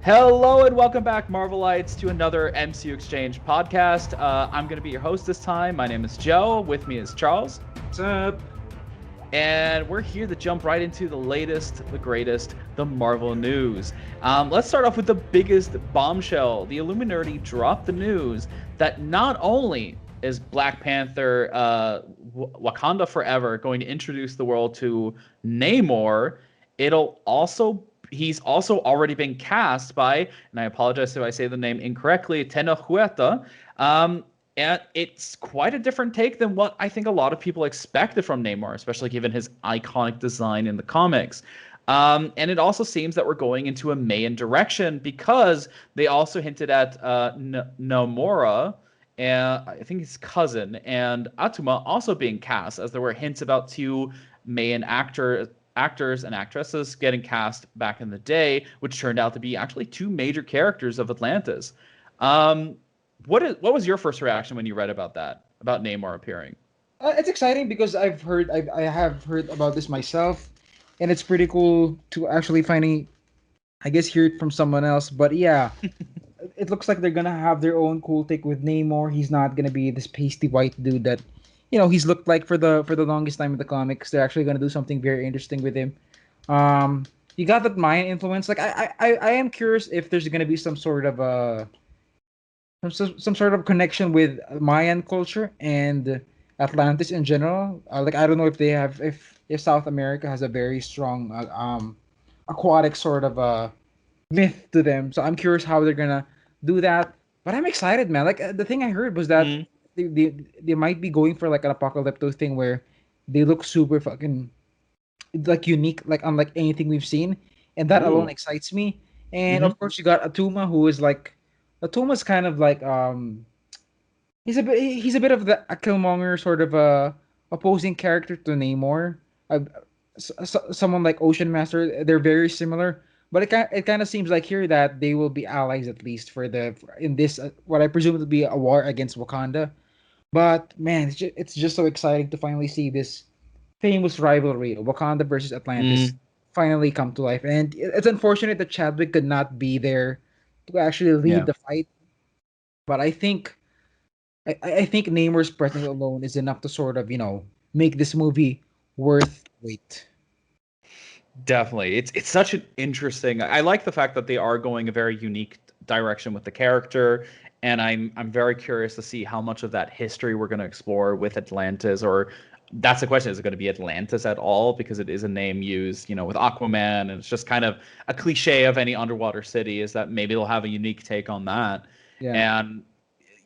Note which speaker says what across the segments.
Speaker 1: Hello and welcome back, Marvelites, to another MCUExchange podcast. I'm going to be your host this time. My name is Joe. With me is Charles.
Speaker 2: What's up?
Speaker 1: And we're here to jump right into the latest, the greatest, the Marvel news. Let's start off with the biggest bombshell. The Illuminati dropped the news that not only is Black Panther Wakanda Forever going to introduce the world to Namor, he's also already been cast by, and I apologize if I say the name incorrectly, Tenoch. And it's quite a different take than what I think a lot of people expected from Namor, especially given his iconic design in the comics. And it also seems that we're going into a Mayan direction because they also hinted at Namora, and I think his cousin, and Atuma also being cast, as there were hints about two Mayan actors and actresses getting cast back in the day, which turned out to be actually two major characters of Atlantis. What was your first reaction when you read about that, about Namor appearing?
Speaker 2: It's exciting because I have heard about this myself, and it's pretty cool to actually finally, I guess, hear it from someone else. But yeah, it looks like they're gonna have their own cool take with Namor. He's not gonna be this pasty white dude that, he's looked like for the longest time in the comics. They're actually gonna do something very interesting with him. You got that Mayan influence. Like I am curious if there's gonna be some sort of connection with Mayan culture and Atlantis in general. Like I don't know if they have if South America has a very strong aquatic sort of myth to them. So I'm curious how they're gonna do that. But I'm excited, man. Like the thing I heard was that
Speaker 1: Mm,
Speaker 2: they might be going for like an apocalypto thing where they look super fucking like unique, like unlike anything we've seen, and that alone
Speaker 1: ooh.
Speaker 2: excites me. And
Speaker 1: Hmm.
Speaker 2: of course, you got Atuma, who is like Atuma's kind of like he's a bit of the a Killmonger sort of opposing character to Namor. Uh, Someone like Ocean Master, they're very similar, but it kind of seems like here that they will be allies at least in this what I presume to be a war against Wakanda. But man, it's just so exciting to finally see this famous rivalry, Wakanda versus Atlantis,
Speaker 1: Mm,
Speaker 2: finally come to life. And it's unfortunate that Chadwick could not be there to actually lead
Speaker 1: yeah.
Speaker 2: the fight. But I think Namor's presence alone is enough to sort of make this movie worth wait.
Speaker 1: Definitely. It's such an interesting. I like the fact that they are going a very unique direction with the character, and I'm very curious to see how much of that history we're going to explore with Atlantis, or that's the question, is it going to be Atlantis at all, because it is a name used, with Aquaman, and it's just kind of a cliche of any underwater city, is that maybe they'll have a unique take on that.
Speaker 2: Yeah.
Speaker 1: And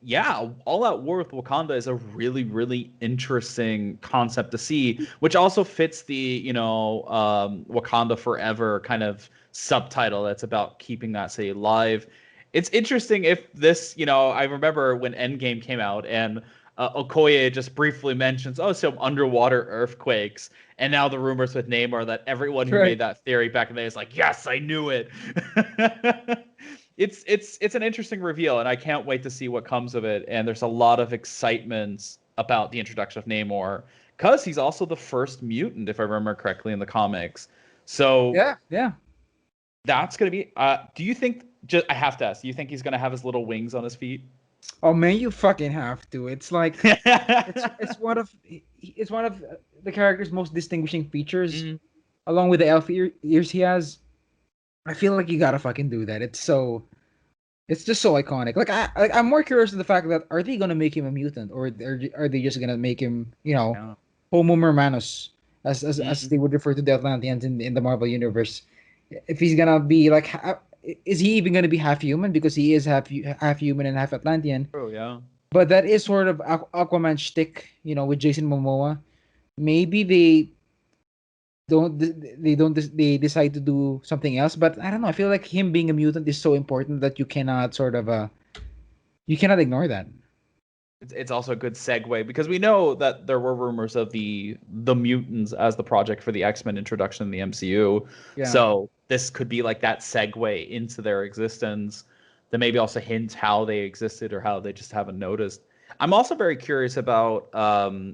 Speaker 1: yeah, All Out War with Wakanda is a really, really interesting concept to see, which also fits the, Wakanda Forever kind of subtitle that's about keeping that city alive. It's interesting if this, I remember when Endgame came out and Okoye just briefly mentions, oh, some underwater earthquakes. And now the rumors with Namor that everyone who
Speaker 2: Right.
Speaker 1: made that theory back in the day is like, yes, I knew it. It's an interesting reveal, and I can't wait to see what comes of it. And there's a lot of excitement about the introduction of Namor because he's also the first mutant, if I remember correctly, in the comics. So
Speaker 2: Yeah. Yeah.
Speaker 1: that's gonna be. Do you think? Just I have to ask. Do you think he's gonna have his little wings on his feet?
Speaker 2: Oh man, you fucking have to. It's like it's one of the character's most distinguishing features,
Speaker 1: Mm,
Speaker 2: along with the elf ears he has. I feel like you gotta fucking do that. It's just so iconic. I'm more curious to the fact that are they gonna make him a mutant, or are they just gonna make him
Speaker 1: yeah.
Speaker 2: Homo Mermanus, as
Speaker 1: Mm.
Speaker 2: they would refer to the Atlanteans in the Marvel universe? If he's gonna be like, is he even gonna be half human because he is half human and half Atlantean?
Speaker 1: Oh yeah.
Speaker 2: But that is sort of Aquaman shtick, with Jason Momoa. Maybe they decide to do something else, but I don't know. I feel like him being a mutant is so important that you cannot ignore that.
Speaker 1: It's also a good segue because we know that there were rumors of the mutants as the project for the X-Men introduction in the MCU.
Speaker 2: Yeah.
Speaker 1: So this could be like that segue into their existence that maybe also hints how they existed or how they just haven't noticed. I'm also very curious about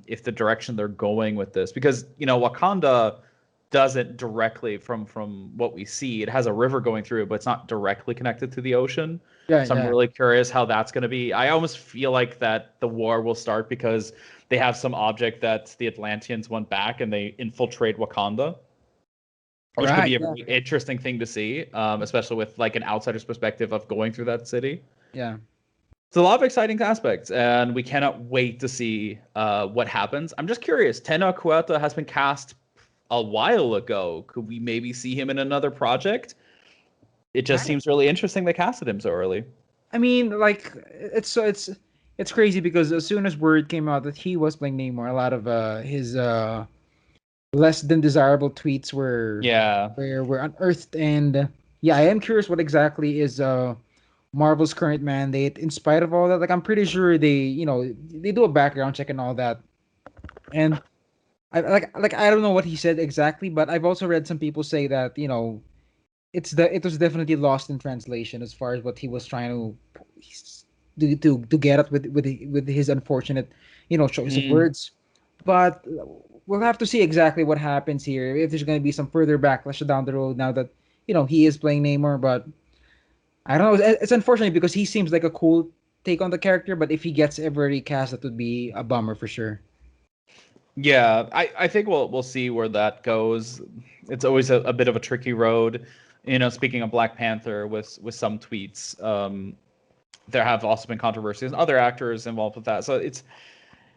Speaker 1: if the direction they're going with this, because Wakanda. doesn't directly from what we see. It has a river going through it, but it's not directly connected to the ocean.
Speaker 2: Yeah,
Speaker 1: So I'm
Speaker 2: yeah.
Speaker 1: really curious how that's going to be. I almost feel like that the war will start because they have some object that the Atlanteans want back and they infiltrate Wakanda, which could
Speaker 2: Right.
Speaker 1: be a
Speaker 2: Yeah.
Speaker 1: very interesting thing to see, especially with like an outsider's perspective of going through that city.
Speaker 2: Yeah.
Speaker 1: It's a lot of exciting aspects, and we cannot wait to see what happens. I'm just curious. Tenoch Huerta has been cast a while ago. Could we maybe see him in another project? It just
Speaker 2: Right.
Speaker 1: seems really interesting they casted him so early.
Speaker 2: I mean, like it's crazy because as soon as word came out that he was playing Namor, a lot of his less than desirable tweets
Speaker 1: Yeah.
Speaker 2: were unearthed, and yeah, I am curious what exactly is Marvel's current mandate. In spite of all that, like I'm pretty sure they do a background check and all that, and like I don't know what he said exactly, but I've also read some people say that it was definitely lost in translation as far as what he was trying to get at with his unfortunate choice of
Speaker 1: Mm.
Speaker 2: words. But we'll have to see exactly what happens here if there's going to be some further backlash down the road now that he is playing Namor. But I don't know. It's unfortunate because he seems like a cool take on the character, but if he gets ever recast, that would be a bummer for sure.
Speaker 1: Yeah, I think we'll see where that goes. It's always a bit of a tricky road. Speaking of Black Panther with some tweets, there have also been controversies and other actors involved with that. So it's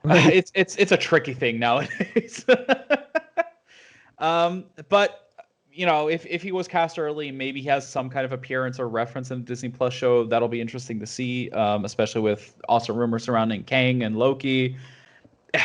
Speaker 2: Right.
Speaker 1: it's a tricky thing nowadays. But if he was cast early, maybe he has some kind of appearance or reference in the Disney Plus show. That'll be interesting to see, especially with also rumors surrounding Kang and Loki.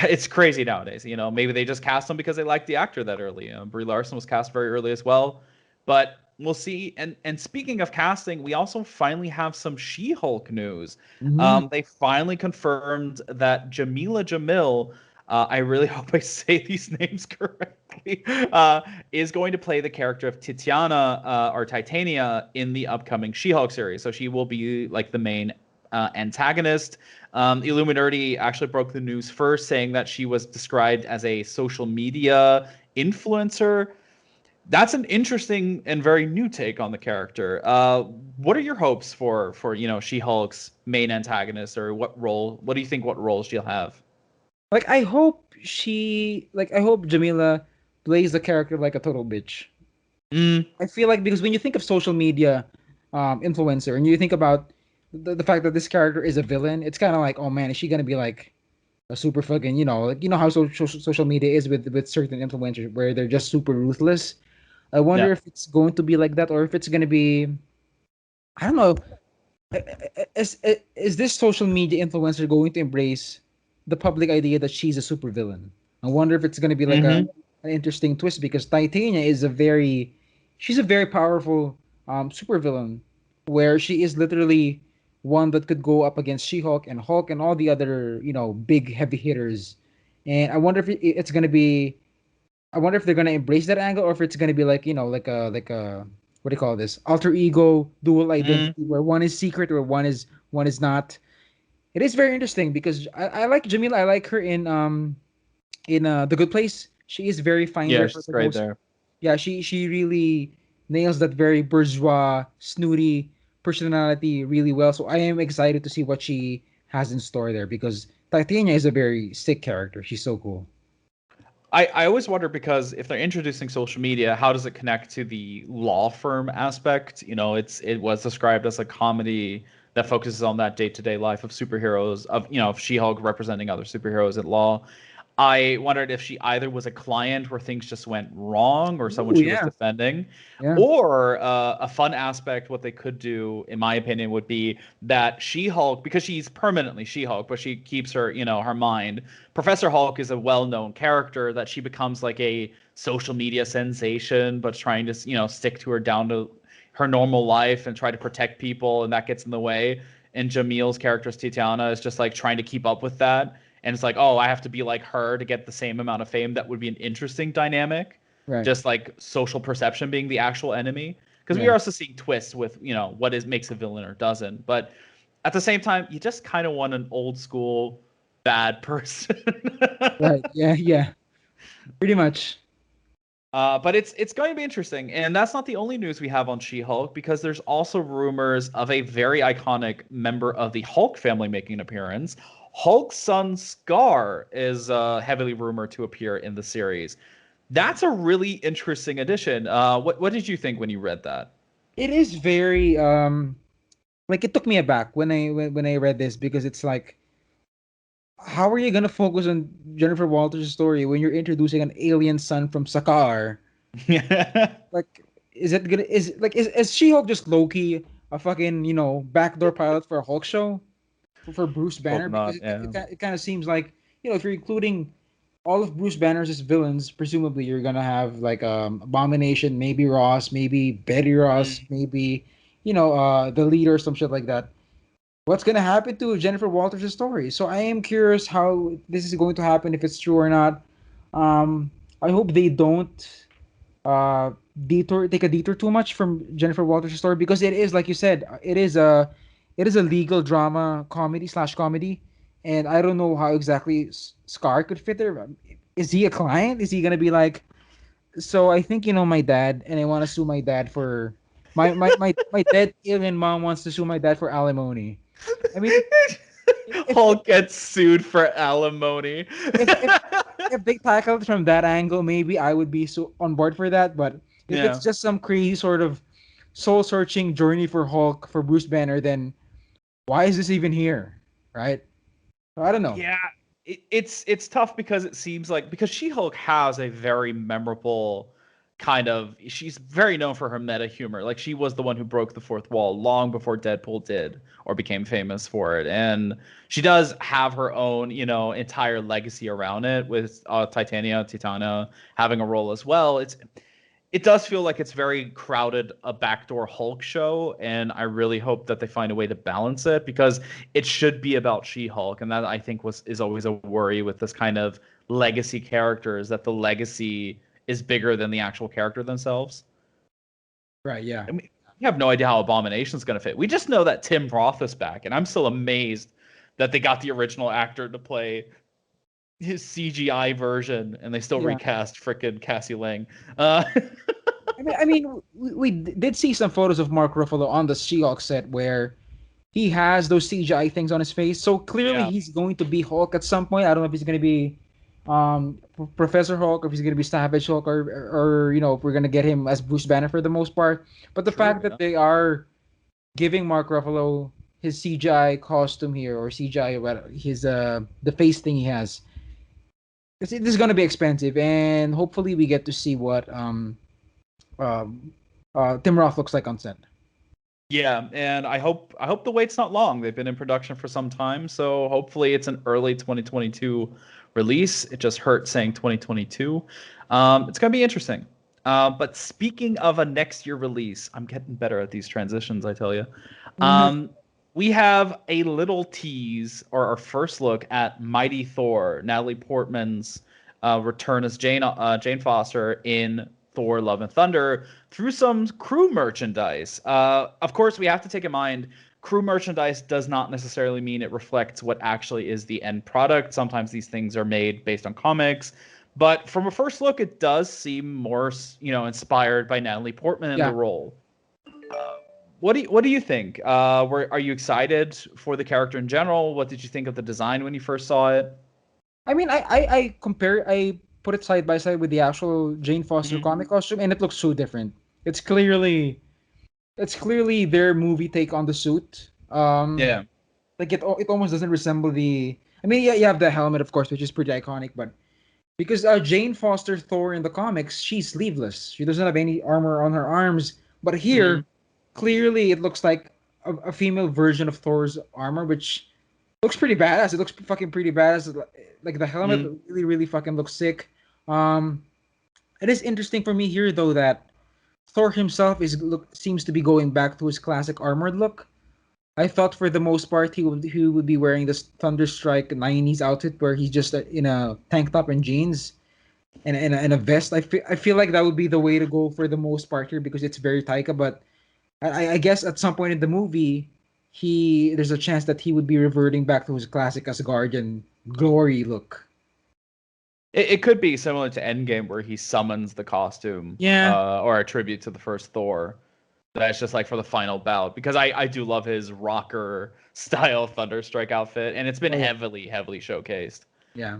Speaker 1: It's crazy nowadays. Maybe they just cast him because they liked the actor that early. Brie Larson was cast very early as well, but we'll see. And speaking of casting, we also finally have some She-Hulk news.
Speaker 2: Mhm.
Speaker 1: They finally confirmed that Jamila Jamil, I really hope I say these names correctly, is going to play the character of Titiana or Titania in the upcoming She-Hulk series. So she will be like the main antagonist. Illuminati actually broke the news first, saying that she was described as a social media influencer. That's an interesting and very new take on the character. What are your hopes for She-Hulk's main antagonist, or what role? What do you think? What role she'll have?
Speaker 2: Like I hope Jamila plays the character like a total bitch.
Speaker 1: Mm,
Speaker 2: I feel like because when you think of social media influencer and you think about the fact that this character is a villain, it's kind of like, oh man, is she gonna be like a super fucking like how social media is with certain influencers where they're just super ruthless. I
Speaker 1: yeah.
Speaker 2: wonder if it's going to be like that or if it's gonna be, I don't know. Is this social media influencer going to embrace the public idea that she's a supervillain? I wonder if it's going to be like
Speaker 1: Mm-hmm.
Speaker 2: an interesting twist because Titania is she's a very powerful supervillain where she is literally one that could go up against She-Hulk and Hulk and all the other big heavy hitters. And I wonder if it's going to be, I wonder if they're gonna embrace that angle or if it's gonna be like like a what do you call this, alter ego dual
Speaker 1: Mm,
Speaker 2: identity where one is secret or one is not. It is very interesting because I like Jamila. I like her in The Good Place. She is very fine
Speaker 1: yeah,
Speaker 2: there for
Speaker 1: she's
Speaker 2: the
Speaker 1: great
Speaker 2: most.
Speaker 1: there.
Speaker 2: Yeah, she really nails that very bourgeois, snooty personality really well. So I am excited to see what she has in store there because Titania is a very sick character. She's so cool.
Speaker 1: I always wonder because if they're introducing social media, how does it connect to the law firm aspect? It was described as a comedy that focuses on that day-to-day life of superheroes, of She-Hulk representing other superheroes at law. I wondered if she either was a client where things just went wrong or someone
Speaker 2: Oh
Speaker 1: she was
Speaker 2: yeah,
Speaker 1: defending,
Speaker 2: yeah.
Speaker 1: or a fun aspect, what they could do, in my opinion, would be that She-Hulk, because she's permanently She-Hulk, but she keeps her mind. Professor Hulk is a well-known character that she becomes like a social media sensation, but trying to stick to her down to her normal life and try to protect people, and that gets in the way. And Jamil's character, Titiana, is just like trying to keep up with that, and it's like, oh, I have to be like her to get the same amount of fame. That would be an interesting dynamic,
Speaker 2: Right.
Speaker 1: just like social perception being the actual enemy. Because we
Speaker 2: Yeah.
Speaker 1: are also seeing twists with what is makes a villain or doesn't, but at the same time, you just kind of want an old school bad person.
Speaker 2: Right. Yeah. Yeah. Pretty much.
Speaker 1: But it's going to be interesting, and that's not the only news we have on She-Hulk because there's also rumors of a very iconic member of the Hulk family making an appearance. Hulk's son Scar is heavily rumored to appear in the series. That's a really interesting addition. What did you think when you read that?
Speaker 2: It is very like it took me aback when I read this because it's like how are you gonna focus on Jennifer Walters' story when you're introducing an alien son from Sakaar? Like, is it gonna is She-Hulk just Loki a fucking backdoor pilot for a Hulk show for Bruce
Speaker 1: Hope
Speaker 2: Banner? Because
Speaker 1: not. Yeah.
Speaker 2: it kind of seems like if you're including all of Bruce Banner's villains, presumably you're gonna have like Abomination, maybe Ross, maybe Betty Ross,
Speaker 1: Mm.
Speaker 2: maybe the leader or some shit like that. What's gonna happen to Jennifer Walters' story? So I am curious how this is going to happen if it's true or not. Um, I hope they don't uh take a detour too much from Jennifer Walters' story because it is like you said, it is a legal drama comedy slash comedy, and I don't know how exactly Scar could fit there. Is he a client? Is he gonna be like? So I think my dad, and I want to sue my dad for my dead alien mom wants to sue my dad for alimony. I mean, if
Speaker 1: Hulk gets sued for alimony.
Speaker 2: if if if they tackle it from that angle, maybe I would be so on board for that. But if it's
Speaker 1: Yeah.
Speaker 2: just some crazy sort of soul searching journey for Hulk for Bruce Banner, then why is this even here? Right? So I don't know.
Speaker 1: Yeah, it's tough because it seems like because She-Hulk has a very memorable kind of she's very known for her meta humor. Like she was the one who broke the fourth wall long before Deadpool did or became famous for it. And she does have her own, entire legacy around it with Titania having a role as well. It does feel like it's very crowded a backdoor Hulk show, and I really hope that they find a way to balance it because it should be about She-Hulk, and that I think is always a worry with this kind of legacy character is that the legacy is bigger than the actual character themselves.
Speaker 2: Right? Yeah.
Speaker 1: And we have no idea how Abomination's going to fit. We just know that Tim Roth is back, and I'm still amazed that they got the original actor to play his CGI version, and they still
Speaker 2: Yeah.
Speaker 1: recast frickin' Cassie Lang. Uh,
Speaker 2: We did see some photos of Mark Ruffalo on the She-Hulk set where he has those CGI things on his face. So clearly
Speaker 1: yeah,
Speaker 2: he's going to be Hulk at some point. I don't know if he's going to be Professor Hulk or if he's going to be Savage Hulk or if we're going to get him as Bruce Banner for the most part. But the
Speaker 1: true.
Speaker 2: fact that they are giving Mark Ruffalo his CGI costume here or CGI his the face thing he has. This is going to be expensive and hopefully we get to see what um Tim Roth looks like on set.
Speaker 1: Yeah, and I hope the wait's not long. They've been in production for some time, so hopefully it's an early 2022 release. It just hurt saying 2022. It's gonna be interesting. But speaking of a next year release, I'm getting better at these transitions, I tell you. Um, we have a little tease or our first look at Mighty Thor, Natalie Portman's return as Jane Foster in Thor: Love and Thunder through some crew merchandise. Of course, we have to take in mind crew merchandise does not necessarily mean it reflects what actually is the end product. Sometimes these things are made based on comics. But from a first look, it does seem more, inspired by Natalie Portman in the
Speaker 2: Yeah.
Speaker 1: role. What do you think? Are you excited for the character in general? What did you think of the design when you first saw it?
Speaker 2: I put it side by side with the actual Jane Foster
Speaker 1: Mhm.
Speaker 2: comic costume, and it looks so different. It's clearly their movie take on the suit.
Speaker 1: Yeah.
Speaker 2: Like it almost doesn't resemble the. I mean, yeah, you have the helmet, of course, which is pretty iconic, but because Jane Foster Thor in the comics, she's sleeveless. She doesn't have any armor on her arms, but
Speaker 1: Mhm.
Speaker 2: here, clearly, it looks like a female version of Thor's armor, which looks pretty badass. It looks fucking pretty badass. Like the helmet
Speaker 1: Mhm.
Speaker 2: really, really fucking looks sick. Um, it is interesting for me here though that Thor himself seems to be going back to his classic armored look. I thought for the most part he would be wearing this Thunderstrike '90s outfit where he's just in a tank top and jeans and a vest. I feel like that would be the way to go for the most part here because it's very Taika. But I guess at some point in the movie, there's a chance that he would be reverting back to his classic Asgardian glory look.
Speaker 1: It could be similar to Endgame where he summons the costume,
Speaker 2: Yeah.
Speaker 1: or a tribute to the first Thor. That's just like for the final bout, because I do love his rocker style Thunderstrike outfit, and it's been
Speaker 2: Oh yeah.
Speaker 1: heavily showcased.
Speaker 2: Yeah.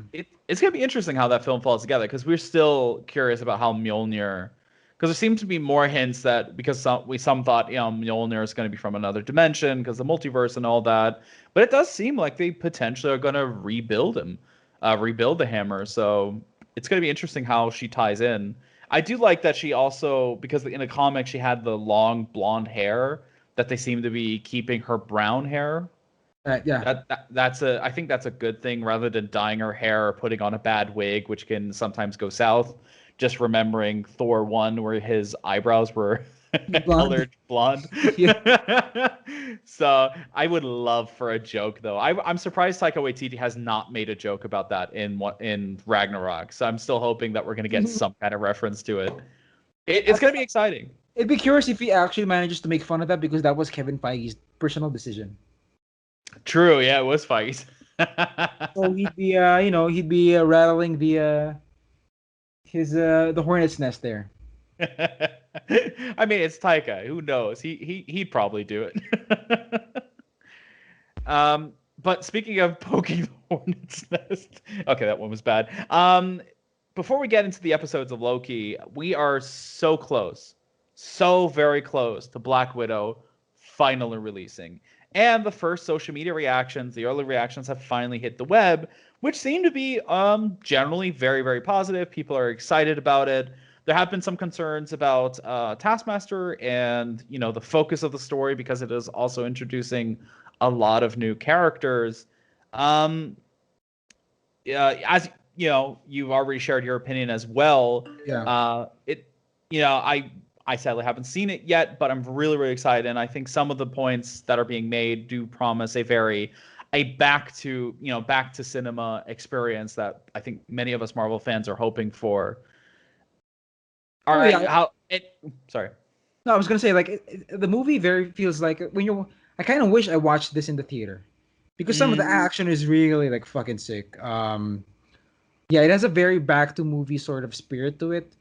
Speaker 1: It's gonna be interesting how that film falls together, because we're still curious about how Mjolnir, because there seem to be more hints that, because some thought, Mjolnir is going to be from another dimension because the multiverse and all that, but it does seem like they potentially are going to rebuild the hammer. So it's going to be interesting how she ties in. I do like that she also, because in the comic she had the long blonde hair, that they seem to be keeping her brown hair.
Speaker 2: Yeah.
Speaker 1: I think that's a good thing, rather than dyeing her hair or putting on a bad wig, which can sometimes go south. Just remembering Thor 1 where his eyebrows were
Speaker 2: Blonde.
Speaker 1: colored blonde.
Speaker 2: Yeah.
Speaker 1: So I would love for a joke though. I'm surprised Taika Waititi has not made a joke about that in Ragnarok. So I'm still hoping that we're gonna get some kind of reference to it. It's gonna be exciting.
Speaker 2: It'd be curious if he actually manages to make fun of that, because that was Kevin Feige's personal decision.
Speaker 1: True, yeah, it was fight.
Speaker 2: So he'd be, rattling the hornet's nest there.
Speaker 1: I mean, it's Taika. Who knows? He'd probably do it. But speaking of poking the hornet's nest, okay, that one was bad. Before we get into the episodes of Loki, we are so close, so very close to Black Widow finally releasing. And the first social media reactions, the early reactions, have finally hit the web, which seem to be generally very positive. People are excited about it. There have been some concerns about Taskmaster and the focus of the story, because it is also introducing a lot of new characters. As you've already shared your opinion as well.
Speaker 2: Yeah.
Speaker 1: I sadly haven't seen it yet, but I'm really excited, and I think some of the points that are being made do promise a back to cinema experience that I think many of us Marvel fans are hoping for. All
Speaker 2: Oh
Speaker 1: right,
Speaker 2: yeah.
Speaker 1: sorry.
Speaker 2: No, I was gonna say, like, the movie very feels like when you. I kind of wish I watched this in the theater, because some of the action is really like fucking sick. Yeah, it has a very back to movie sort of spirit to it,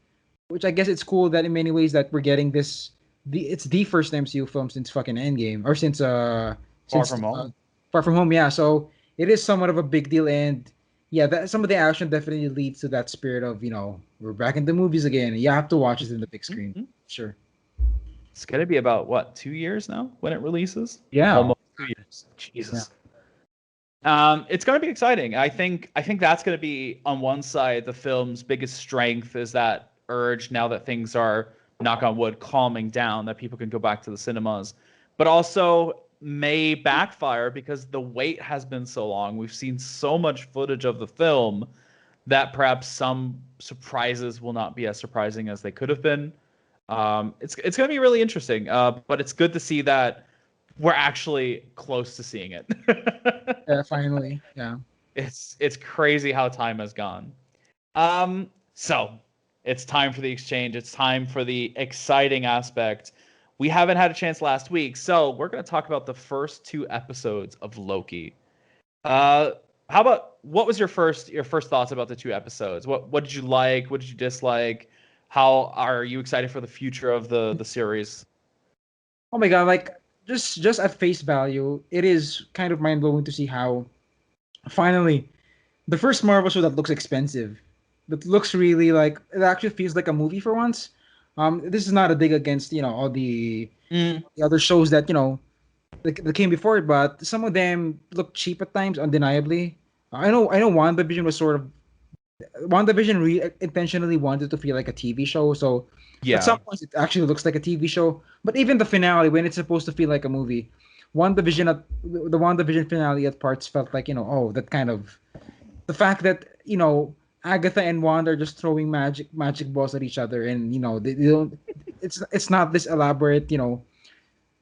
Speaker 2: which I guess it's cool that in many ways that we're getting this. It's the first MCU film since fucking Endgame, or since
Speaker 1: Far From Home.
Speaker 2: Far From Home. Yeah, so it is somewhat of a big deal, and yeah, some of the action definitely leads to that spirit of we're back in the movies again. And you have to watch it in the big screen, sure.
Speaker 1: It's gonna be about what, 2 years now when it releases?
Speaker 2: Yeah,
Speaker 1: Almost 2 years. Jesus. It's going to be exciting. I think that's going to be, on one side, the film's biggest strength is that urge, now that things are, knock on wood, calming down, that people can go back to the cinemas. But also may backfire, because the wait has been so long. We've seen so much footage of the film that perhaps some surprises will not be as surprising as they could have been. It's going to be really interesting. But it's good to see that we're actually close to seeing it.
Speaker 2: Yeah, finally. Yeah.
Speaker 1: It's crazy how time has gone. So it's time for the exchange. It's time for the exciting aspect. We haven't had a chance last week, so we're going to talk about the first 2 episodes of Loki. How about, what was your first thoughts about the 2 episodes? What did you like? What did you dislike? How are you excited for the future of the series?
Speaker 2: Oh my god, like, just at face value, it is kind of mind blowing to see how finally the first Marvel show that looks expensive, that looks really like it actually feels like a movie for once. This is not a dig against all the other shows that that came before it, but some of them look cheap at times, undeniably. I know WandaVision was sort of WandaVision intentionally wanted to feel like a TV show, so at some points it actually looks like a TV show. But even the finale, when it's supposed to feel like a movie, the WandaVision finale at parts felt like that kind of the fact that Agatha and Wanda are just throwing magic balls at each other, and they don't. It's not this elaborate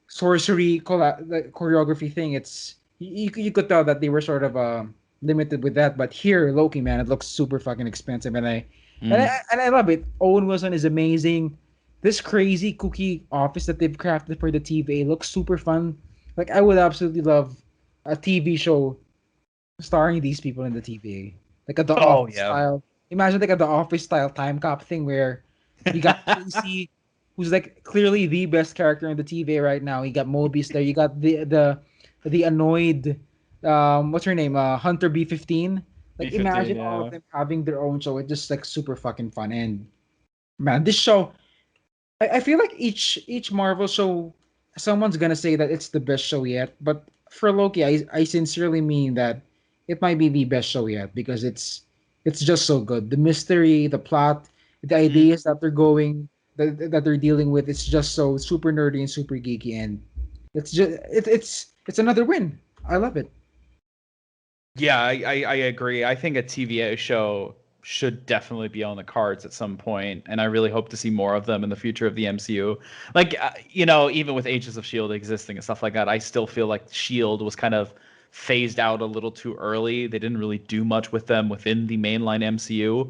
Speaker 2: sorcery choreography thing. You could tell that they were sort of limited with that. But here, Loki, man, it looks super fucking expensive, and I love it. Owen Wilson is amazing. This crazy cookie office that they've crafted for the TVA looks super fun. Like, I would absolutely love a TV show starring these people in the TVA, like a The Office style. Imagine like the office style time cop thing where you got Casey, who's like clearly the best character in the TV right now. You got Mobius there. You got the annoyed what's her name? Hunter B-15. Like
Speaker 1: B-15,
Speaker 2: imagine all of
Speaker 1: yeah.
Speaker 2: them having their own show. It's just like super fucking fun. And man, this show I feel like each Marvel show someone's gonna say that it's the best show yet, but for Loki, I sincerely mean that it might be the best show yet because it's just so good. The mystery, the plot, the
Speaker 1: Mm.
Speaker 2: ideas that they're going that they're dealing with, it's just so super nerdy and super geeky, and it's another win. I love it.
Speaker 1: Yeah, I agree. I think a TVA show should definitely be on the cards at some point, and I really hope to see more of them in the future of the MCU. Like, even with Agents of Shield existing and stuff like that, I still feel like Shield was kind of phased out a little too early. They didn't really do much with them within the mainline MCU.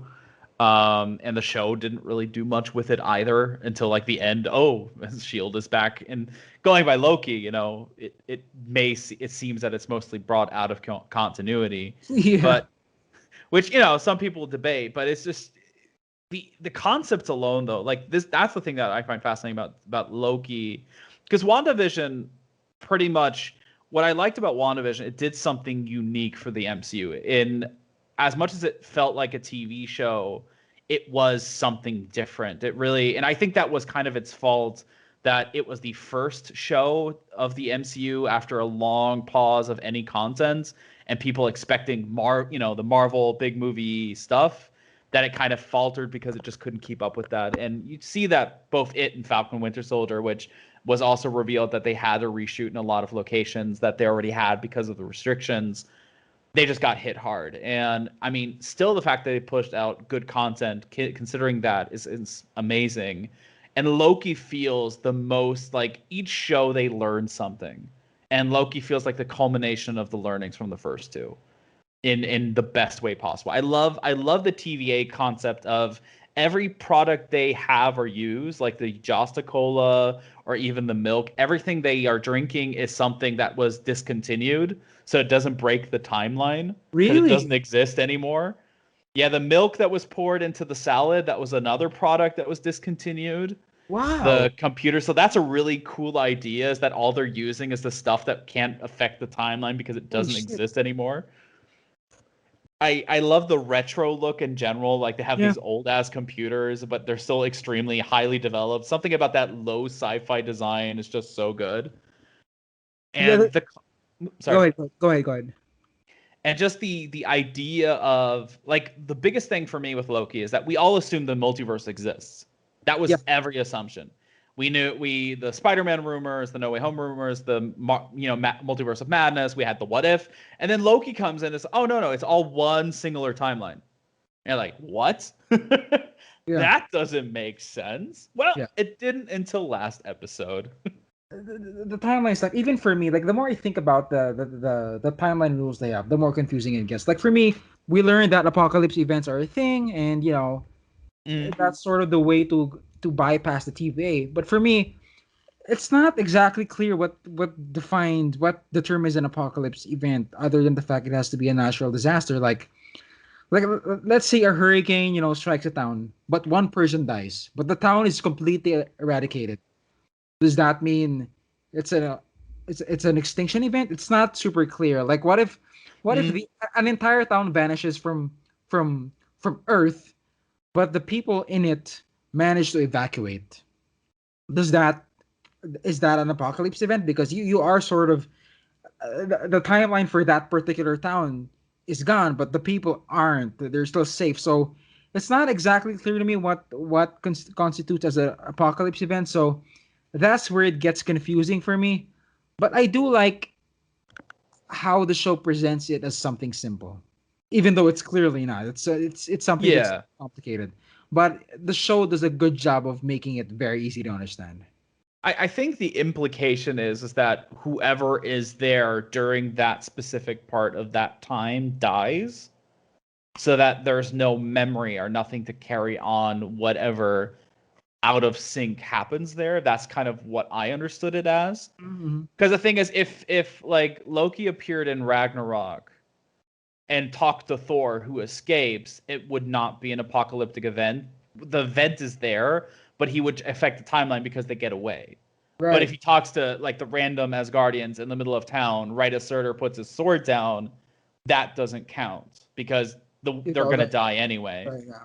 Speaker 1: And the show didn't really do much with it either until like the end. Oh, Shield is back, and going by Loki, it seems that it's mostly brought out of continuity,
Speaker 2: Yeah.
Speaker 1: but which some people debate, but it's just the concepts alone though. Like this, that's the thing that I find fascinating about Loki, because WandaVision, pretty much what I liked about WandaVision, it did something unique for the MCU. In as much as it felt like a TV show, it was something different. It really, and I think that was kind of its fault that it was the first show of the MCU after a long pause of any content and people expecting the Marvel big movie stuff, that it kind of faltered because it just couldn't keep up with that. And you see that both it and Falcon Winter Soldier, which was also revealed that they had to reshoot in a lot of locations that they already had because of the restrictions. They just got hit hard. And I mean, still the fact that they pushed out good content, considering that, is amazing. And Loki feels the most like each show they learn something. And Loki feels like the culmination of the learnings from the first two in the best way possible. I love the TVA concept of every product they have or use, like the Josta Cola or even the milk, everything they are drinking is something that was discontinued, so it doesn't break the timeline because it doesn't
Speaker 2: Really?
Speaker 1: exist anymore. Yeah, the milk that was poured into the salad, that was another product that was discontinued.
Speaker 2: Wow.
Speaker 1: The computer, so that's a really cool idea, is that all they're using is the stuff that can't affect the timeline because it
Speaker 2: Holy
Speaker 1: doesn't
Speaker 2: shit.
Speaker 1: exist anymore. I love the retro look in general. Like they have
Speaker 2: Yeah.
Speaker 1: these old ass computers, but they're still extremely highly developed. Something about that low sci-fi design is just so good.
Speaker 2: Yeah.
Speaker 1: And
Speaker 2: Go
Speaker 1: sorry,
Speaker 2: ahead. Go ahead. Go ahead.
Speaker 1: and just the idea of like the biggest thing for me with Loki is that we all assume the multiverse exists. That
Speaker 2: Yeah.
Speaker 1: was every assumption. We knew the Spider-Man rumors, the No Way Home rumors, the multiverse of madness. We had the what if, and then Loki comes in and says, "Oh no, it's all one singular timeline." And you're like, what?
Speaker 2: Yeah.
Speaker 1: That doesn't make sense. Well,
Speaker 2: Yeah.
Speaker 1: it didn't until last episode.
Speaker 2: The timeline stuff, even for me, like the more I think about the timeline rules they have, the more confusing it gets. Like for me, we learned that apocalypse events are a thing, and
Speaker 1: Mm.
Speaker 2: that's sort of the way to bypass the TVA. But for me, it's not exactly clear what determines an apocalypse event, other than the fact it has to be a natural disaster. Like let's say a hurricane, strikes a town, but one person dies, but the town is completely eradicated. Does that mean it's a it's an extinction event? It's not super clear. Like what if
Speaker 1: Mm.
Speaker 2: an entire town vanishes from from Earth, but the people in it manage to evacuate? Does that is that an apocalypse event? Because you are sort of the timeline for that particular town is gone, but the people aren't. They're still safe. So it's not exactly clear to me what constitutes as an apocalypse event. So that's where it gets confusing for me. But I do like how the show presents it as something simple, even though it's clearly not. It's something that's
Speaker 1: Yeah.
Speaker 2: complicated. But the show does a good job of making it very easy to understand.
Speaker 1: I think the implication is that whoever is there during that specific part of that time dies, so that there's no memory or nothing to carry on whatever out of sync happens there. That's kind of what I understood it as.
Speaker 2: Mm-hmm.
Speaker 1: Because the thing is, if like Loki appeared in Ragnarok and talk to Thor, who escapes, it would not be an apocalyptic event. The event is there, but he would affect the timeline because they get away. But if
Speaker 2: Right.
Speaker 1: he talks to like the random Asgardians in the middle of town, right as Surtur puts his sword down, that doesn't count because they're gonna die anyway.
Speaker 2: Right, yeah.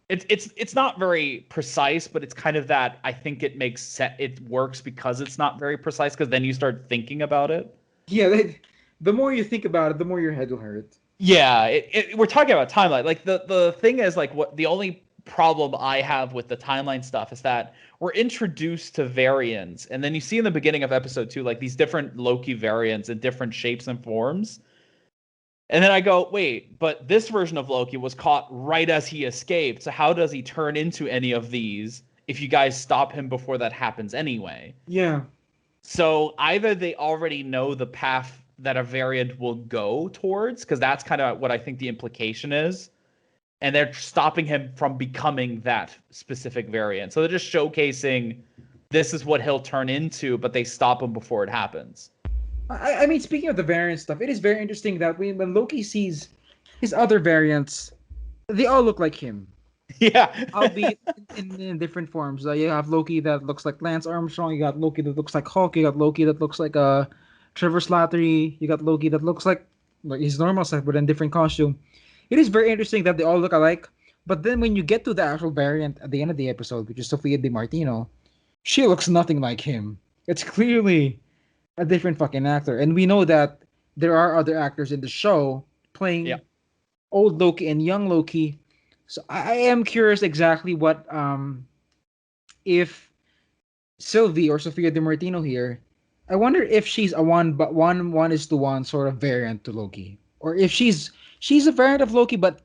Speaker 1: It's not very precise, but it's kind of that I think it makes sense. It works because it's not very precise because then you start thinking about it.
Speaker 2: Yeah, the more you think about it, the more your head will hurt.
Speaker 1: Yeah, we're talking about timeline. Like the thing is like what the only problem I have with the timeline stuff is that we're introduced to variants, and then you see in the beginning of episode 2 like these different Loki variants in different shapes and forms. And then I go, wait, but this version of Loki was caught right as he escaped. So how does he turn into any of these if you guys stop him before that happens anyway?
Speaker 2: Yeah.
Speaker 1: So either they already know the path that a variant will go towards, because that's kind of what I think the implication is, and they're stopping him from becoming that specific variant. So they're just showcasing this is what he'll turn into, but they stop him before it happens.
Speaker 2: I mean, speaking of the variant stuff, it is very interesting that when Loki sees his other variants, they all look like him.
Speaker 1: Yeah.
Speaker 2: Albeit in different forms. You have Loki that looks like Lance Armstrong. You got Loki that looks like Hulk. You got Loki that looks like Trevor Slattery. You got Loki that looks like his normal self, but in different costume. It is very interesting that they all look alike. But then when you get to the actual variant at the end of the episode, which is Sofia Di Martino, she looks nothing like him. It's clearly a different fucking actor. And we know that there are other actors in the show playing
Speaker 1: Yeah.
Speaker 2: old Loki and young Loki. So I am curious exactly what if Sylvie or Sofia Di Martino here. I wonder if she's a one is to one sort of variant to Loki, or if she's a variant of Loki, but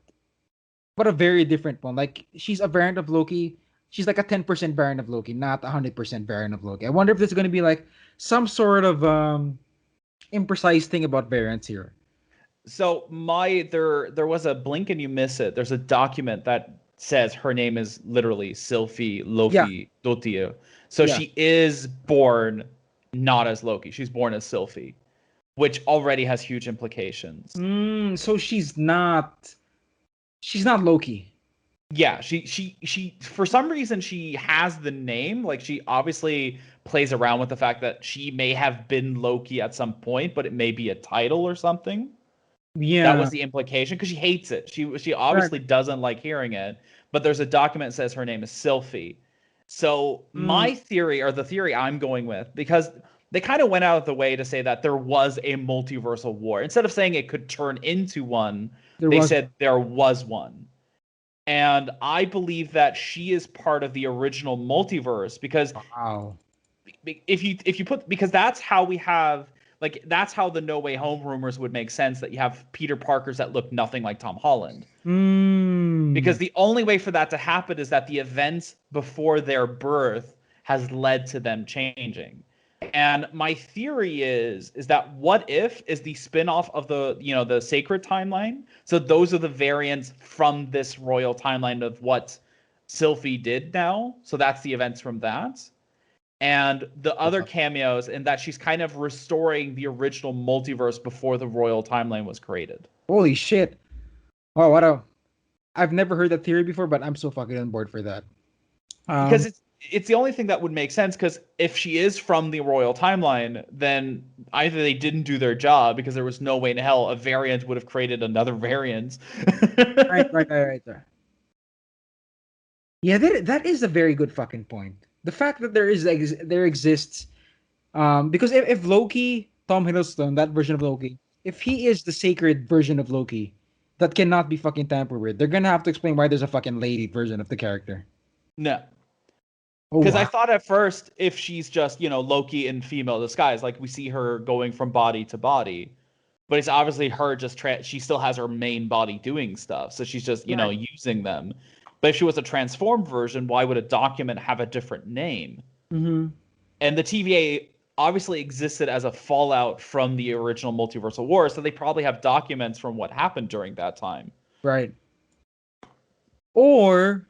Speaker 2: a very different one. Like she's a variant of Loki. She's like a 10% variant of Loki, not a 100% variant of Loki. I wonder if there's going to be like some sort of imprecise thing about variants here.
Speaker 1: So there was a blink and you miss it. There's a document that says her name is literally Sylvie
Speaker 2: Yeah,
Speaker 1: Lofi Dotia. So
Speaker 2: yeah.
Speaker 1: she is born not as Loki. She's born as Sylvie, which already has huge implications.
Speaker 2: So she's not Loki.
Speaker 1: Yeah, she for some reason she has the name. Like she obviously plays around with the fact that she may have been Loki at some point, but it may be a title or something. That
Speaker 2: Yeah.
Speaker 1: was the implication because she hates it. She
Speaker 2: Right.
Speaker 1: obviously doesn't like hearing it. But there's a document that says her name is Sylphie. So
Speaker 2: Mm,
Speaker 1: my theory, or the theory I'm going with, because they kind of went out of the way to say that there was a multiversal war. Instead of saying it could turn into one,
Speaker 2: there
Speaker 1: they
Speaker 2: was.
Speaker 1: said there was one. And I believe that she is part of the original multiverse because
Speaker 2: Wow.
Speaker 1: if you put because that's how we have like that's how the No Way Home rumors would make sense that you have Peter Parkers that look nothing like Tom Holland. Because
Speaker 2: Mm.
Speaker 1: the only way for that to happen is that the events before their birth has led to them changing. And my theory is that What If is the spin-off of the sacred timeline. So those are the variants from this royal timeline of what Sylvie did now. So that's the events from that. And the other cameos in that she's kind of restoring the original multiverse before the royal timeline was created.
Speaker 2: Holy shit. Oh, I've never heard that theory before, but I'm so fucking on board for that.
Speaker 1: Because
Speaker 2: Um,
Speaker 1: it's the only thing that would make sense because if she is from the royal timeline, then either they didn't do their job because there was no way in hell a variant would have created another variant.
Speaker 2: right. Yeah, that is a very good fucking point. The fact that there exists, because if Loki, Tom Hiddleston, that version of Loki, if he is the sacred version of Loki, that cannot be fucking tampered with. They're gonna have to explain why there's a fucking lady version of the character.
Speaker 1: No.
Speaker 2: Oh
Speaker 1: Because I
Speaker 2: wow.
Speaker 1: thought at first if she's just, Loki in female disguise, like we see her going from body to body, but it's obviously her just she still has her main body doing stuff, so she's just
Speaker 2: Right.
Speaker 1: using them. But if she was a transformed version, why would a document have a different name?
Speaker 2: Mm-hmm.
Speaker 1: And the TVA obviously existed as a fallout from the original multiversal war, so they probably have documents from what happened during that time.
Speaker 2: Right. Or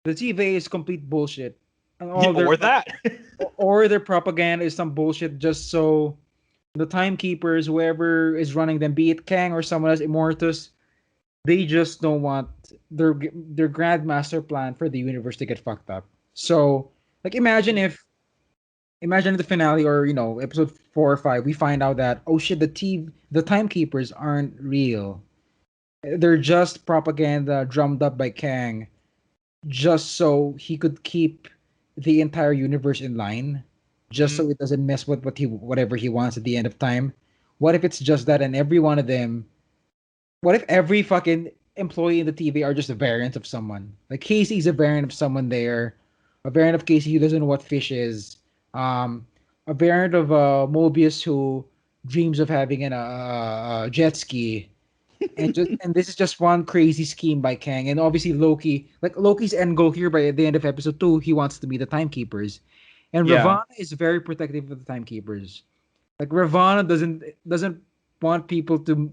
Speaker 2: the TVA is complete bullshit, and
Speaker 1: Yeah,
Speaker 2: all their
Speaker 1: or that.
Speaker 2: or their propaganda is some bullshit just so the timekeepers, whoever is running them, be it Kang or someone else, Immortus, they just don't want their grandmaster plan for the universe to get fucked up. So, like, imagine the finale, or episode 4 or 5, we find out that, oh shit, the timekeepers aren't real. They're just propaganda drummed up by Kang, just so he could keep the entire universe in line, just
Speaker 1: Mhm.
Speaker 2: so it doesn't mess with whatever he wants at the end of time. What if it's just that, and every one of them? What if every fucking employee in the TV are just a variant of someone? Like Casey's a variant of someone there, a variant of Casey who doesn't know what fish is, um, a variant of Mobius who dreams of having a jet ski, and this is just one crazy scheme by Kang, and obviously Loki. Like Loki's end goal here by the end of episode 2, he wants to be the timekeepers, and
Speaker 1: Yeah.
Speaker 2: Ravonna is very protective of the timekeepers. Like Ravonna doesn't want people to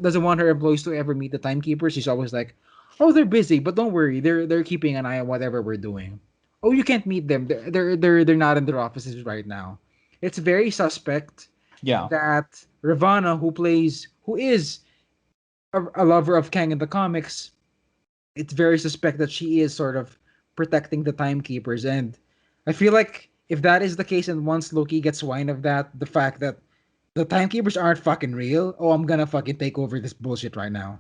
Speaker 2: doesn't want her employees to ever meet the timekeepers. She's always like, "Oh, they're busy, but don't worry, they're keeping an eye on whatever we're doing. Oh, you can't meet them. They're not in their offices right now." It's very suspect
Speaker 1: Yeah.
Speaker 2: that Ravonna, who is a lover of Kang in the comics, it's very suspect that she is sort of protecting the timekeepers. And I feel like if that is the case, and once Loki gets wind of that, the fact that the timekeepers aren't fucking real, oh, I'm gonna fucking take over this bullshit right now.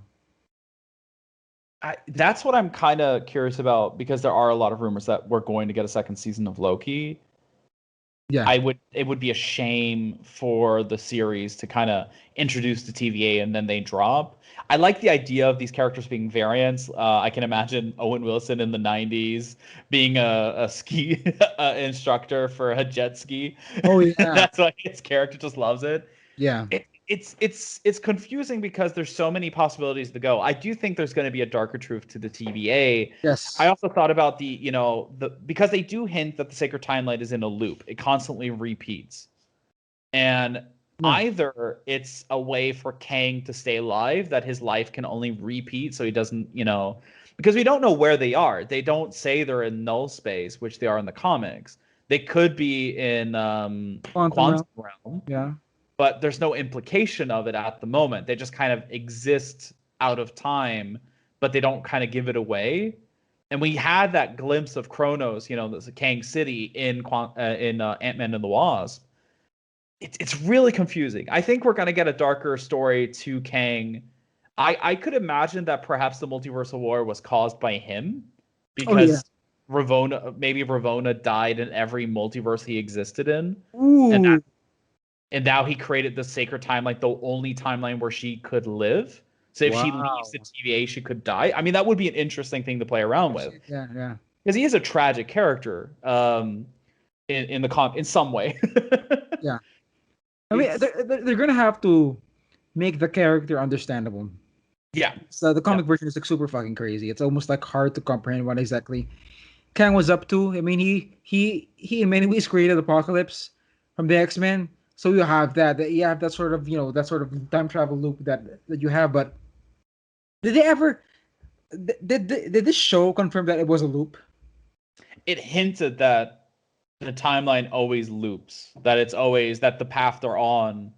Speaker 1: That's what I'm kind of curious about because there are a lot of rumors that we're going to get a second season of Loki.
Speaker 2: Yeah.
Speaker 1: It would be a shame for the series to kind of introduce the TVA and then they drop. I like the idea of these characters being variants. I can imagine Owen Wilson in the 90s being a ski instructor for a jet ski.
Speaker 2: Oh yeah.
Speaker 1: That's why his character just loves it.
Speaker 2: Yeah.
Speaker 1: It's confusing because there's so many possibilities to go. I do think there's going to be a darker truth to the TVA. I
Speaker 2: Yes.
Speaker 1: also thought about the because they do hint that the sacred timeline is in a loop. It constantly repeats. And
Speaker 2: Yeah.
Speaker 1: either it's a way for Kang to stay alive, that his life can only repeat so he doesn't, because we don't know where they are. They don't say they're in null space, which they are in the comics. They could be in
Speaker 2: Quantum
Speaker 1: quantum
Speaker 2: realm.
Speaker 1: realm,
Speaker 2: Yeah.
Speaker 1: but there's no implication of it at the moment. They just kind of exist out of time, but they don't kind of give it away. And we had that glimpse of Kronos, the Kang City in Ant-Man and the Wasp. It's really confusing. I think we're gonna get a darker story to Kang. I could imagine that perhaps the multiversal war was caused by him
Speaker 2: Oh yeah.
Speaker 1: because maybe Ravonna died in every multiverse he existed in, and
Speaker 2: Ooh.
Speaker 1: now he created the sacred timeline, the only timeline where she could live. So if she leaves the
Speaker 2: Wow.
Speaker 1: TVA, she could die. I mean, that would be an interesting thing to play around
Speaker 2: Oh
Speaker 1: with
Speaker 2: shit. Yeah. Yeah.
Speaker 1: because he is a tragic character in in some way.
Speaker 2: Yeah. I mean,
Speaker 1: It's
Speaker 2: they're gonna have to make the character understandable.
Speaker 1: yeah,
Speaker 2: So the
Speaker 1: yeah.
Speaker 2: comic version is like super fucking crazy. It's almost like hard to comprehend what exactly Kang was up to. I mean, he in many ways created Apocalypse from the X-Men. So you have you have that sort of that sort of time travel loop that you have. But did they ever did this show confirm that it was a loop?
Speaker 1: It hinted that the timeline always loops, that it's always that the path they're on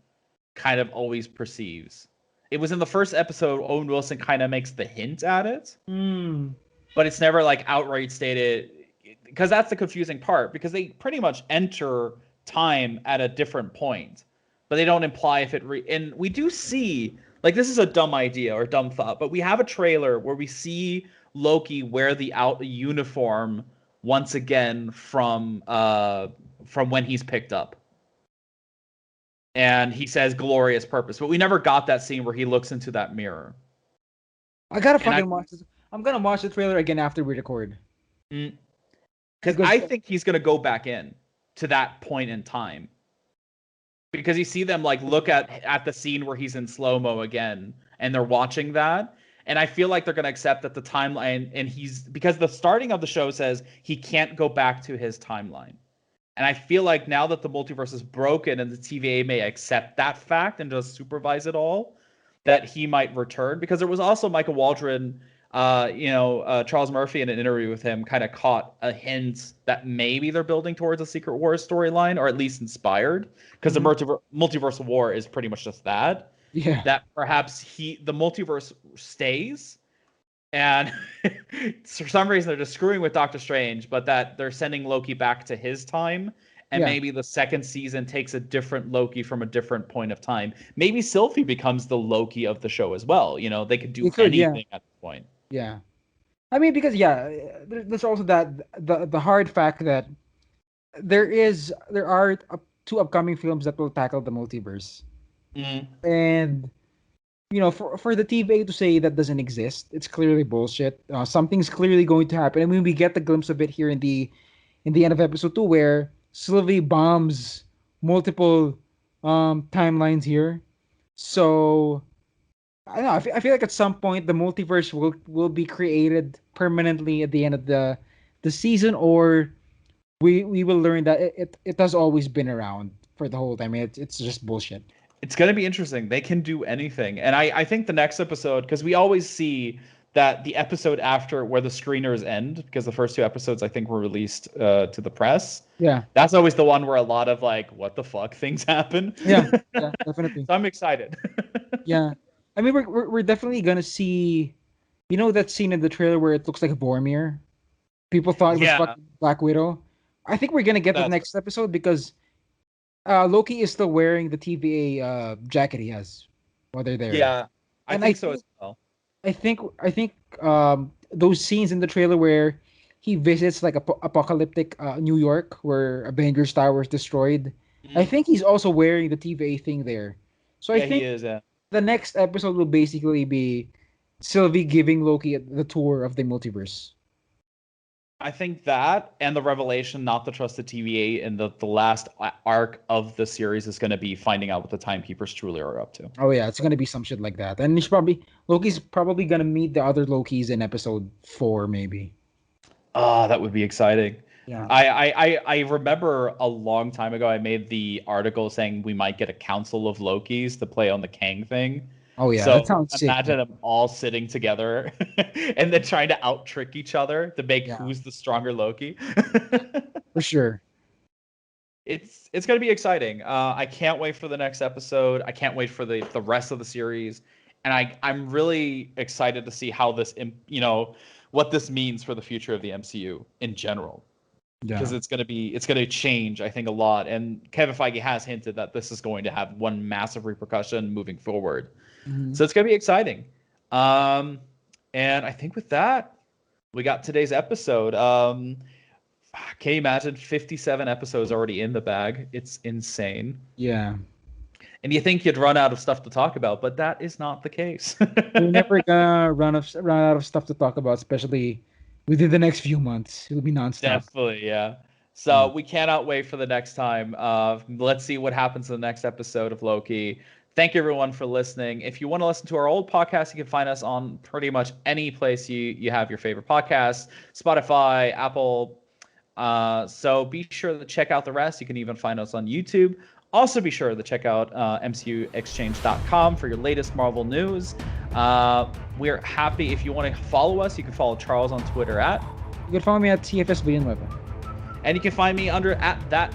Speaker 1: kind of always perceives. It was in the first episode, Owen Wilson kind of makes the hint at it,
Speaker 2: Hmm.
Speaker 1: but it's never like outright stated because that's the confusing part because they pretty much enter time at a different point, but they don't imply if and we do see like this is a dumb idea or dumb thought, but we have a trailer where we see Loki wear the out uniform once again from when he's picked up. And he says glorious purpose, but we never got that scene where he looks into that mirror.
Speaker 2: I gotta
Speaker 1: And
Speaker 2: fucking watch this. I'm gonna watch the trailer again after we record
Speaker 1: because
Speaker 2: because
Speaker 1: I think he's gonna go back in to that point in time because you see them like look at the scene where he's in slow mo again, and they're watching that, and I feel like they're gonna accept that the timeline and he's because the starting of the show says he can't go back to his timeline. And I feel like now that the multiverse is broken and the TVA may accept that fact and just supervise it all, that he might return. Because there was also Michael Waldron Charles Murphy in an interview with him kind of caught a hint that maybe they're building towards a Secret Wars storyline, or at least inspired, because the multiversal war is pretty much just that.
Speaker 2: Yeah.
Speaker 1: That perhaps the multiverse stays, and for some reason they're just screwing with Doctor Strange, but that they're sending Loki back to his time. And maybe the second season takes a different Loki from a different point of time. Maybe Sylvie becomes the Loki of the show as well. They could do anything at this point.
Speaker 2: Yeah. I mean, because there's also the hard fact that there are two upcoming films that will tackle the multiverse.
Speaker 1: Mm-hmm.
Speaker 2: And for the TVA to say that doesn't exist, it's clearly bullshit. Something's clearly going to happen. I mean, we get the glimpse of it here in the end of episode 2, where Sylvie bombs multiple timelines here. So I don't know. I feel like at some point the multiverse will be created permanently at the end of the season, or we will learn that it has always been around for the whole time. It's just bullshit.
Speaker 1: It's going to be interesting. They can do anything. And I think the next episode, because we always see that the episode after where the screeners end, because the first 2 episodes I think were released to the press.
Speaker 2: Yeah.
Speaker 1: That's always the one where a lot of what the fuck things happen.
Speaker 2: Yeah, definitely.
Speaker 1: So I'm excited.
Speaker 2: Yeah. I mean, we're definitely gonna see, that scene in the trailer where it looks like Boromir. People thought it was fucking Black Widow. I think we're gonna get the next episode because Loki is still wearing the TVA jacket he has while they're there.
Speaker 1: Yeah, I think so as well.
Speaker 2: I think those scenes in the trailer where he visits like apocalyptic New York where Avengers Tower is destroyed. Mm-hmm. I think he's also wearing the TVA thing there. So I think
Speaker 1: he is,
Speaker 2: the next episode will basically be Sylvie giving Loki the tour of the multiverse.
Speaker 1: I think that and the revelation not to trust the TVA in the last arc of the series is going to be finding out what the Timekeepers truly are up to.
Speaker 2: Oh yeah, it's going to be some shit like that. And Loki's probably going to meet the other Lokis in episode 4 maybe.
Speaker 1: Ah, that would be exciting.
Speaker 2: Yeah.
Speaker 1: I remember a long time ago I made the article saying we might get a council of Lokis to play on the Kang thing.
Speaker 2: Oh yeah,
Speaker 1: so
Speaker 2: that sounds
Speaker 1: imagine
Speaker 2: sick.
Speaker 1: them all sitting together and then trying to out trick each other to make who's the stronger Loki.
Speaker 2: For sure.
Speaker 1: It's going to be exciting. I can't wait for the next episode. I can't wait for the rest of the series, and I'm really excited to see how this what this means for the future of the MCU in general. Because it's going to change, I think, a lot. And Kevin Feige has hinted that this is going to have one massive repercussion moving forward. Mm-hmm. So it's going to be exciting. And I think with that, we got today's episode. Can you imagine 57 episodes already in the bag? It's insane.
Speaker 2: Yeah.
Speaker 1: And you think you'd run out of stuff to talk about, but that is not the case.
Speaker 2: We're never gonna run out of stuff to talk about, especially within the next few months. It'll be nonstop.
Speaker 1: Definitely, yeah. So we cannot wait for the next time. Let's see what happens in the next episode of Loki. Thank you, everyone, for listening. If you want to listen to our old podcast, you can find us on pretty much any place you have your favorite podcasts, Spotify, Apple. So be sure to check out the rest. You can even find us on YouTube. Also, be sure to check out MCUExchange.com for your latest Marvel news. We're happy. If you want to follow us, you can follow Charles on Twitter at.
Speaker 2: You can follow me at TFS Villanueva.
Speaker 1: And you can find me under at that